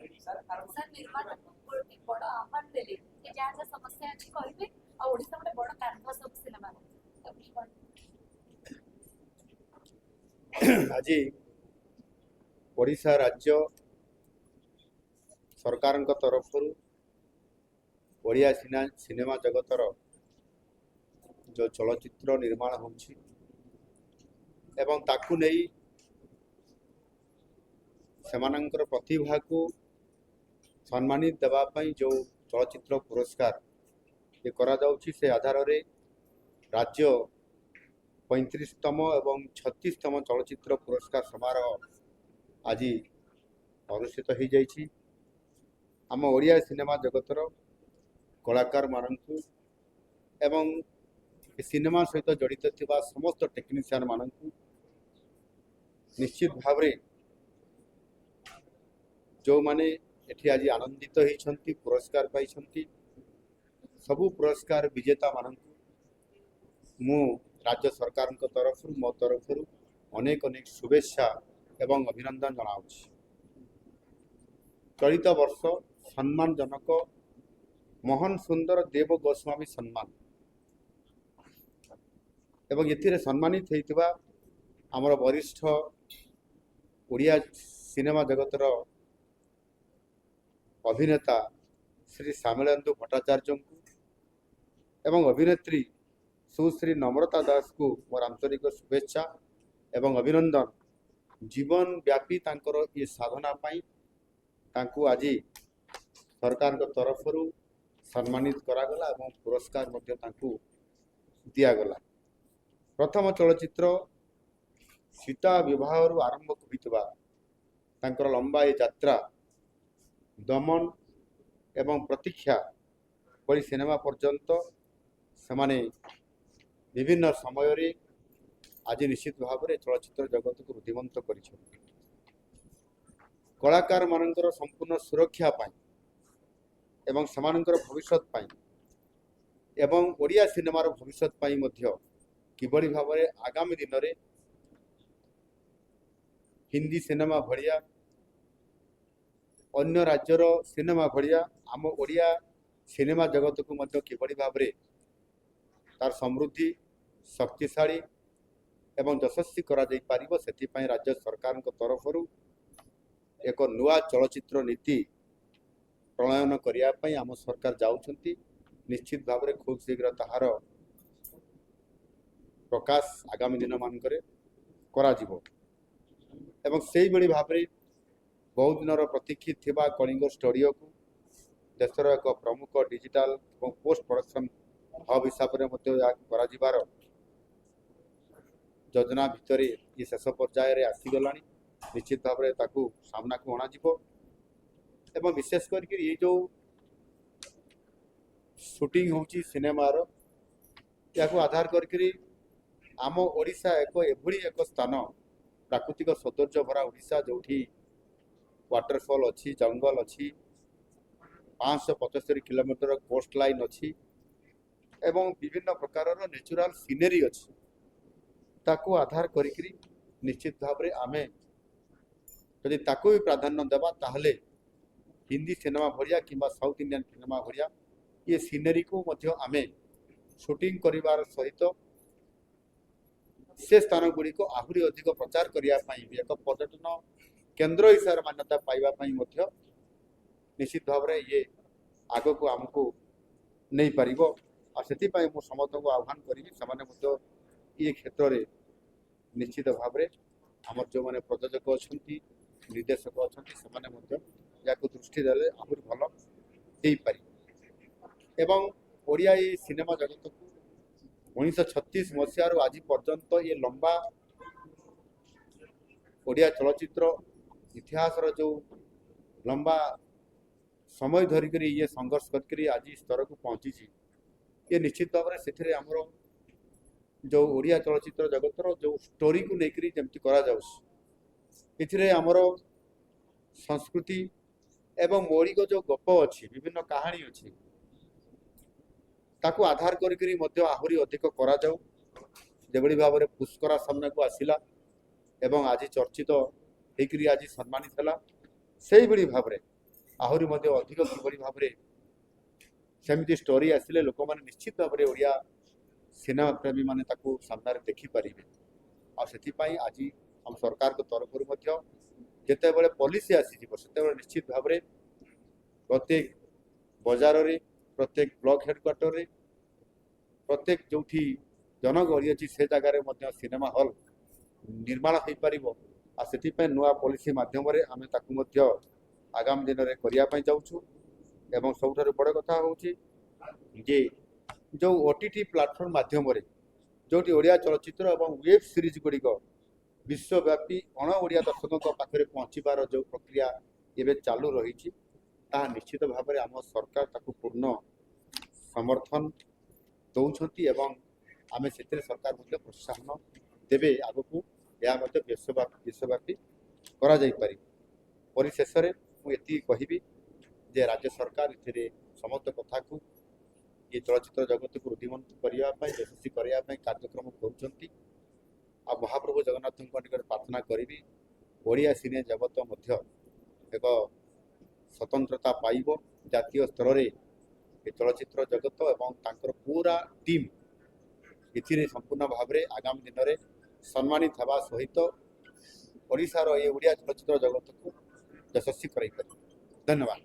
Sir निर्माण एक बड़ आह्वान देले कि जहाँ जहाँ समस्या अच्छी कहे और ओडिशा गोटे बड़ कैनभास ऑफ सिनेमा आज ओडिशा राज्य सरकार तरफ ओडिया सिनेमा जगतर जो चलचित्र निर्माण होछि एवं ताकू नहीं सेमानंकर प्रतिभा को सम्मानित देवाई जो चलचित्र पुरस्कार ये करा जाउछि से आधार रे राज्य 35तम एवं 36तम चलचित्र पुरस्कार समारोह आज अनुष्ठित हो जाइछि। आम ओडिया सिनेमा जगतर कलाकार मानकु एवं सिनेमा सहित जड़ित थिबा समस्त टेक्नीशियन मानकु निश्चित भाव रे जो माने एठी आज आनंदित होइछंती पुरस्कार पाइछंती सबु पुरस्कार विजेता मानकु मु राज्य सरकार तरफ मो तरफ अनेक अनेक शुभेच्छा एवं अभिनंदन जनाऊछि। चलित वर्ष सम्मानजनक मोहन सुंदर देव गोस्वामी सम्मान एवं एथिरे सम्मानित होइतिबा हमर वरिष्ठ ओडिया सिनेमा जगतर अभिनेता श्री श्यामलेन्दु भट्टाचार्य को एवं अभिनेत्री सुश्री नम्रता दास को मोर आंतरिक शुभेच्छा एवं अभिनंदन। जीवन व्यापी तांकर ये साधना पाई तांको आज सरकार तरफ सम्मानित करागला एवं पुरस्कार मध्य तांको दियागला। प्रथम चलचित्र सीता विवाह आरंभ होइतबा तांकर लंबा ये यात्रा दमन एवं प्रतीक्षा परी सिनेमा पर्यंत सेमाने विभिन्न समय रे आज निश्चित भाव में चलचित्र जगत को रुद्धिमंत कर कलाकार मानकर संपूर्ण सुरक्षा पाई एवं समानकर भविष्यत पाई एवं ओडिया सिनेमार भविष्यत पाई मध्य किबड़ी भाव में आगामी दिन में हिंदी सिनेमा भड़िया अन्य राज्यर सिनेमा भड़िया आम ओडिया सिनेमा जगत को मध्य किबड़ी भाव में तार समृद्धि शक्तिशाली एवं यशस्वी करा जाई पारिबो सेथिपाई राज्य सरकार तरफ एक नुआ चलचित्र नीति प्रणयन करिया पई आम सरकार जाउछंती। निश्चित भाव में खूब शीघ्र ताहार प्रकाश आगामी दिन मानकरे करा जिवो एवं सेही बड़ी भाव में बहुत दिन प्रतीक्षित थिबा कलिंग स्टूडियो को देशर एक प्रमुख डिजिटल और पोस्ट प्रोडक्शन हब हिसाब से योजना भितर ये शेष पर्यायर आसीगला। निश्चित भाव में ताकू सामना को अणाजिवो एवं विशेष करके ये जो शूटिंग होची सिनेमार या आधार करके आम ओडिशा एक स्थान प्राकृतिक सौंदर्य भरा ओडिशा जोठी वाटरफॉल अच्छी जंगल अच्छी 575 किलोमीटर कोस्ट लाइन अच्छी एवं विभिन्न प्रकार नेचुरल सीनेरी अच्छी ताकू आधार करी निश्चित भाव में आमे यदि ताकू भी प्राधान्य देवा ताहले हिंदी सिनेमा भरिया किंबा साउथ इंडियन सिनेमा भरिया ये सीनेरी को मध्य आमे शूटिंग करिवार सहित से स्थान गुड़ी को आहुरी अधिक प्रचार करने एक पर्यटन केन्द्र हिसाब से मान्यता पाइबापी निश्चित भाव में ये आग को आमको नहीं पार और से समस्त को आह्वान करी ये क्षेत्र में निश्चित भाव में आम जो मैंने प्रयोजक अच्छा निर्देशक अच्छा दृष्टि देले आहरी भल हो पार एवं ओडिया ये सिनेमा जगत को 1936 मसीह आज पर्यंत ये लंबा ओडिया चलचित्र इतिहास जो लंबा समय धरिक ये संघर्ष करके आज स्तर को पहुँची ये निश्चित भाव में से आमर जो ओडिया चलचित्र जगतर जो स्टोरी को लेकर जमती करा आमर संस्कृति एवं मौलिक जो गप अच्छी विभिन्न कहानी अच्छी ताकू आधार करके आहरी अधिक करा जाऊ जेबड़ी भाव में पुष्करा सामना को आसिला एवं आज चर्चित होकर आज सम्मानित है से भाव में ଆହୁରି ମଧ୍ୟ ଅଧିକ କିଭଳି ଭାବରେ ସେମିତି ଷ୍ଟୋରି ଆସିଲେ ଲୋକମାନେ ନିଶ୍ଚିତ ଭାବରେ ଓଡ଼ିଆ ସିନେମା ପ୍ରେମୀମାନେ ତାକୁ ସାମ୍ନାରେ ଦେଖିପାରିବେ। ଆଉ ସେଥିପାଇଁ ଆଜି ଆମ ସରକାରଙ୍କ ତରଫରୁ ମଧ୍ୟ ଯେତେବେଳେ ପଲିସି ଆସିଯିବ ସେତେବେଳେ ନିଶ୍ଚିତ ଭାବରେ ପ୍ରତ୍ୟେକ ବଜାରରେ ପ୍ରତ୍ୟେକ ବ୍ଲକ ହେଡ଼କ୍ୱାର୍ଟରରେ ପ୍ରତ୍ୟେକ ଯେଉଁଠି ଜନଗହଳି ଅଛି ସେ ଜାଗାରେ ମଧ୍ୟ ସିନେମା ହଲ୍ ନିର୍ମାଣ ହୋଇପାରିବ। ଆଉ ସେଥିପାଇଁ ନୂଆ ପଲିସି ମାଧ୍ୟମରେ ଆମେ ତାକୁ ମଧ୍ୟ ଆଗାମୀ ଦିନରେ କରିବା ପାଇଁ ଯାଉଛୁ। ଏବଂ ସବୁଠାରୁ ବଡ଼ କଥା ହେଉଛି ଯେ ଯେଉଁ OTT ପ୍ଲାଟଫର୍ମ ମାଧ୍ୟମରେ ଯେଉଁଠି ଓଡ଼ିଆ ଚଳଚ୍ଚିତ୍ର ଏବଂ ୱେବ୍ ସିରିଜ୍ ଗୁଡ଼ିକ ବିଶ୍ୱବ୍ୟାପୀ ଅଣ ଓଡ଼ିଆ ଦର୍ଶକଙ୍କ ପାଖରେ ପହଞ୍ଚିବାର ଯେଉଁ ପ୍ରକ୍ରିୟା ଏବେ ଚାଲୁ ରହିଛି ତାହା ନିଶ୍ଚିତ ଭାବରେ ଆମ ସରକାର ତାକୁ ପୂର୍ଣ୍ଣ ସମର୍ଥନ ଦେଉଛନ୍ତି ଏବଂ ଆମେ ସେଥିରେ ସରକାର ମଧ୍ୟ ପ୍ରୋତ୍ସାହନ ଦେବେ। ଆଗକୁ ଏହା ମଧ୍ୟ ବିଶ୍ୱବ୍ୟାପୀ କରାଯାଇପାରିବ। ପରିଶେଷରେ ମୁଁ ଏତିକି କହିବି ଯେ ରାଜ୍ୟ ସରକାର ଏଥିରେ ସମସ୍ତ କଥାକୁ ଏ ଚଳଚ୍ଚିତ୍ର ଜଗତକୁ ରୁଦ୍ଧିମନ୍ତ କରିବା ପାଇଁ ଯଶସ୍ୱୀ କରିବା ପାଇଁ କାର୍ଯ୍ୟକ୍ରମ କରୁଛନ୍ତି। ଆଉ ମହାପ୍ରଭୁ ଜଗନ୍ନାଥଙ୍କ ନିକଟରେ ପ୍ରାର୍ଥନା କରିବି ଓଡ଼ିଆ ସିନେ ଜଗତ ମଧ୍ୟ ଏକ ସ୍ୱତନ୍ତ୍ରତା ପାଇବ ଜାତୀୟ ସ୍ତରରେ। ଏ ଚଳଚ୍ଚିତ୍ର ଜଗତ ଏବଂ ତାଙ୍କର ପୁରା ଟିମ୍ ଏଥିରେ ସମ୍ପୂର୍ଣ୍ଣ ଭାବରେ ଆଗାମୀ ଦିନରେ ସମ୍ମାନିତ ହେବା ସହିତ ଓଡ଼ିଶାର ଏ ଓଡ଼ିଆ ଚଳଚ୍ଚିତ୍ର ଜଗତକୁ ଯଶସ୍ୱୀ କରାଇପାରିବେ। ଧନ୍ୟବାଦ।